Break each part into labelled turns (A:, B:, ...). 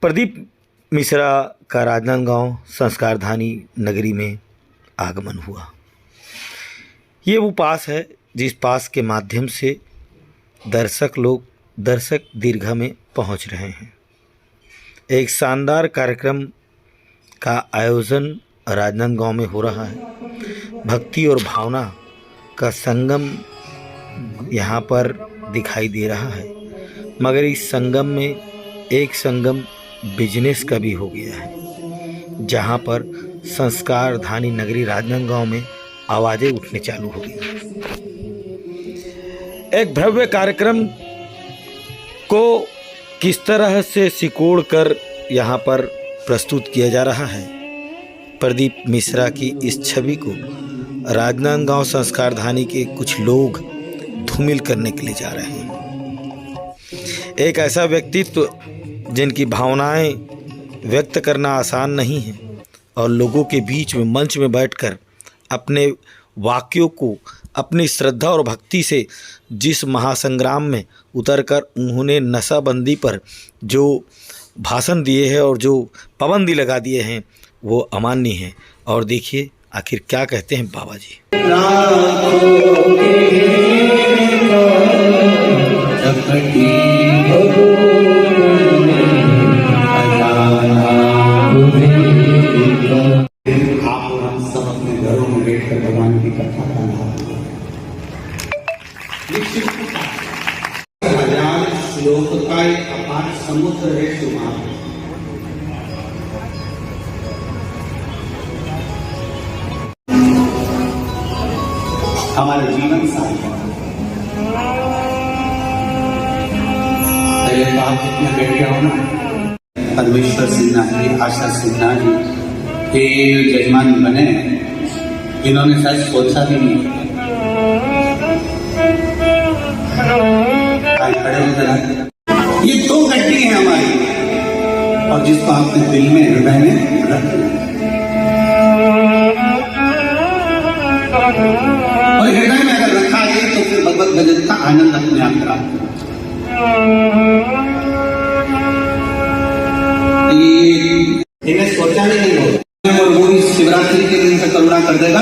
A: प्रदीप मिश्रा का राजनांदगांव संस्कारधानी नगरी में आगमन हुआ। ये वो पास है जिस पास के माध्यम से दर्शक दीर्घा में पहुंच रहे हैं। एक शानदार कार्यक्रम का आयोजन राजनांदगांव में हो रहा है। भक्ति और भावना का संगम यहाँ पर दिखाई दे रहा है, मगर इस संगम में एक संगम बिजनेस का भी हो गया है, जहाँ पर संस्कारधानी नगरी राजनांदगांव में आवाज़ें उठने चालू हो गई। एक भव्य कार्यक्रम को किस तरह से सिकोड़ कर यहाँ पर प्रस्तुत किया जा रहा है। प्रदीप मिश्रा की इस छवि को राजनांदगांव संस्कारधानी के कुछ लोग धूमिल करने के लिए जा रहे हैं। एक ऐसा व्यक्तित्व जिनकी भावनाएं व्यक्त करना आसान नहीं है और लोगों के बीच में मंच में बैठकर अपने वाक्यों को अपनी श्रद्धा और भक्ति से जिस महासंग्राम में उतरकर उन्होंने नशाबंदी पर जो भाषण दिए हैं और जो पाबंदी लगा दिए हैं वो अमान्य है। और देखिए आखिर क्या कहते हैं बाबा जी।
B: आप और हम सब अपने घरों में बैठकर भगवान की कथा का लाभ हजार श्लोक का एक अपार समुद्र है सुमार। हमारे जीवन साथी पहले तो आप जितने बैठे हो ना, परमेश्वर सिन्हा जी, आशा सिन्हा जी के जजमान बने, इन्होंने शायद सोचा भी नहीं। खड़े हो जरा, ये दो गड्डी है हमारी और जिसको आपने दिल में हृदय में रख और हृदय में अगर रखा है तो फिर भगवत भजन का आनंद अपने आप प्राप्त। इन्हें सोचा नहीं होगा और वो इस शिवरात्रि के दिन से करुणा कर देगा,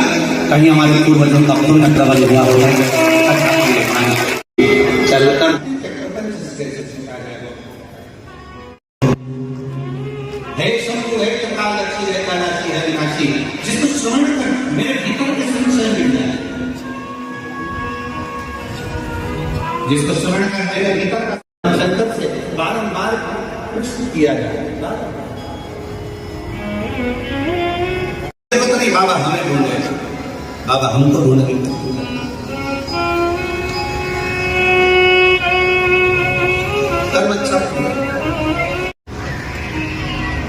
B: कहीं हमारे पूर्वजों का पुण्य प्रबल हुआ होगा। चलकर हे शंभु हे कपालक्षी हे कालाक्षी हे विनाशी, जिसको स्मरण कर मेरे भीतर के संशय मिट जाए, जिसको स्मरण कर मेरे भीतर का संकट से बारंबार कुछ किया जाए। बाबा हमें ढूंढ रहे, बाबा हमको ढूंढ रहे। कर्म अच्छा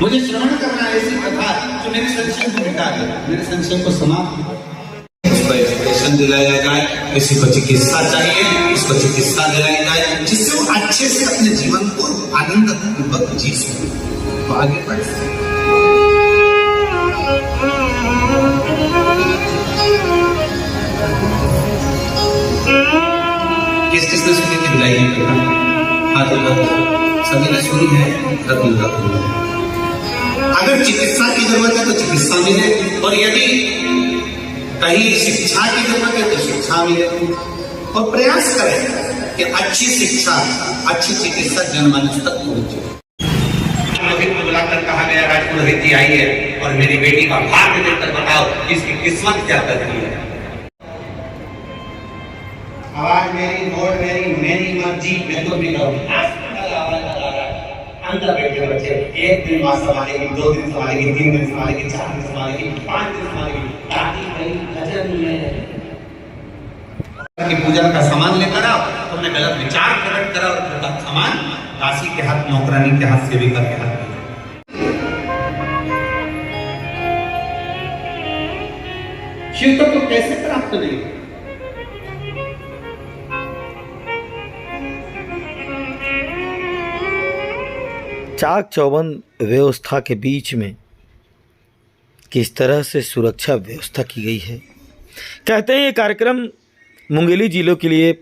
B: मुझे श्रवण करना है ऐसी कथा जो मेरे संशय को मिटा दे, मेरे संशय को समाप्त। इसको एजुकेशन दिलाया जाए, किसी को चिकित्सा चाहिए, इसको चिकित्सा दिलाई जाए, जिससे वो अच्छे से अपने जीवन को आनंद पूर्वक जी सके, तो आगे बढ़ सके। किस किसने सुनी थी बिलाई की कथा? हाथ सभी ने सुनी है। अगर चिकित्सा की जरूरत है तो चिकित्सा मिले, और यदि कहीं शिक्षा की जरूरत है तो शिक्षा मिले, और प्रयास करें कि अच्छी शिक्षा अच्छी चिकित्सा जनमानस तक पहुंचे। पुरोहित को बुलाकर कहा गया, राजपुरोहित जी आइए और मेरी बेटी का भाग्य देखकर बताओ इसकी किस्मत क्या कर रही है। आवाज मेरी, वोट मेरी मर्जी, मैं तो भी करूंगा। अंदर बैठे बच्चे, एक दिन मां संभालेगी, 2 दिन संभालेगी, 3 दिन संभालेगी, 4 दिन संभालेगी, 5 दिन संभालेगी। दादी भाई भजन में की पूजा का सामान लेकर आओ, तुमने गलत विचार प्रकट करा और पूजा सामान दासी के हाथ, नौकरानी के हाथ, सेविका के हाथ। शिव तत्व तो कैसे प्राप्त नहीं?
A: चाक चौबंद व्यवस्था के बीच में किस तरह से सुरक्षा व्यवस्था की गई है। कहते हैं ये कार्यक्रम मुंगेली जिलों के लिए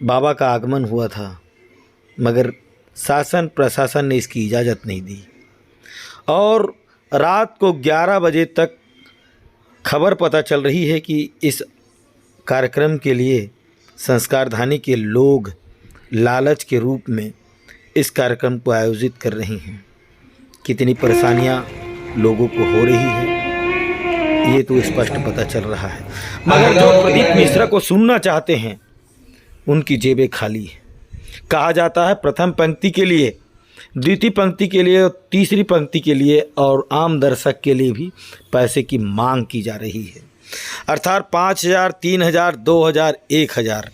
A: बाबा का आगमन हुआ था, मगर शासन प्रशासन ने इसकी इजाज़त नहीं दी और रात को 11 बजे तक खबर पता चल रही है कि इस कार्यक्रम के लिए संस्कारधानी के लोग लालच के रूप में इस कार्यक्रम को आयोजित कर रही हैं। कितनी परेशानियां लोगों को हो रही है ये तो स्पष्ट पता चल रहा है। मगर जो प्रदीप मिश्रा को सुनना चाहते हैं उनकी जेबें खाली है। कहा जाता है प्रथम पंक्ति के लिए, द्वितीय पंक्ति के लिए, तीसरी पंक्ति के लिए और आम दर्शक के लिए भी पैसे की मांग की जा रही है। अर्थात 5,000, 3,000, 2,000, 1,000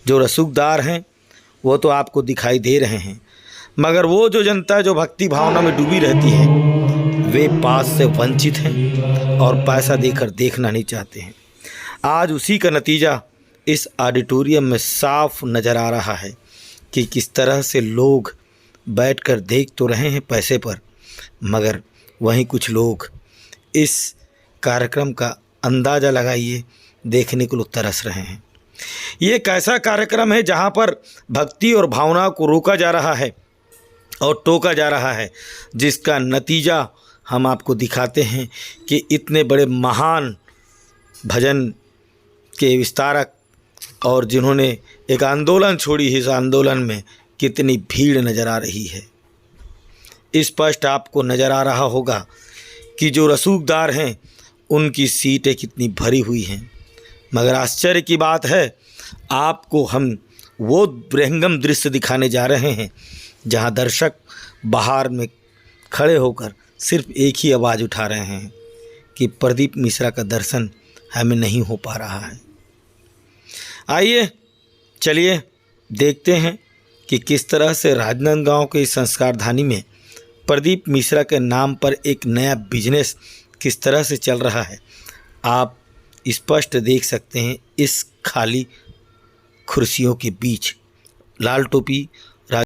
A: जो रसूखदार हैं वो तो आपको दिखाई दे रहे हैं, मगर वो जो जनता जो भक्ति भावना में डूबी रहती है वे पास से वंचित हैं और पैसा देकर देखना नहीं चाहते हैं। आज उसी का नतीजा इस ऑडिटोरियम में साफ नज़र आ रहा है कि किस तरह से लोग बैठकर देख तो रहे हैं पैसे पर, मगर वहीं कुछ लोग इस कार्यक्रम का अंदाज़ा लगाइए देखने को लोग तरस रहे हैं। ये एक ऐसा कार्यक्रम है जहाँ पर भक्ति और भावना को रोका जा रहा है और टोका जा रहा है, जिसका नतीजा हम आपको दिखाते हैं कि इतने बड़े महान भजन के विस्तारक और जिन्होंने एक आंदोलन छोड़ी, इस आंदोलन में कितनी भीड़ नज़र आ रही है। स्पष्ट आपको नज़र आ रहा होगा कि जो रसूखदार हैं उनकी सीटें कितनी भरी हुई हैं। मगर आश्चर्य की बात है आपको हम वो विहंगम दृश्य दिखाने जा रहे हैं जहां दर्शक बाहर में खड़े होकर सिर्फ एक ही आवाज़ उठा रहे हैं कि प्रदीप मिश्रा का दर्शन हमें नहीं हो पा रहा है। आइए चलिए देखते हैं कि किस तरह से राजनांदगांव के इस संस्कारधानी में प्रदीप मिश्रा के नाम पर एक नया बिजनेस किस तरह से चल रहा है। आप स्पष्ट देख सकते हैं इस खाली कुर्सियों के बीच लाल टोपी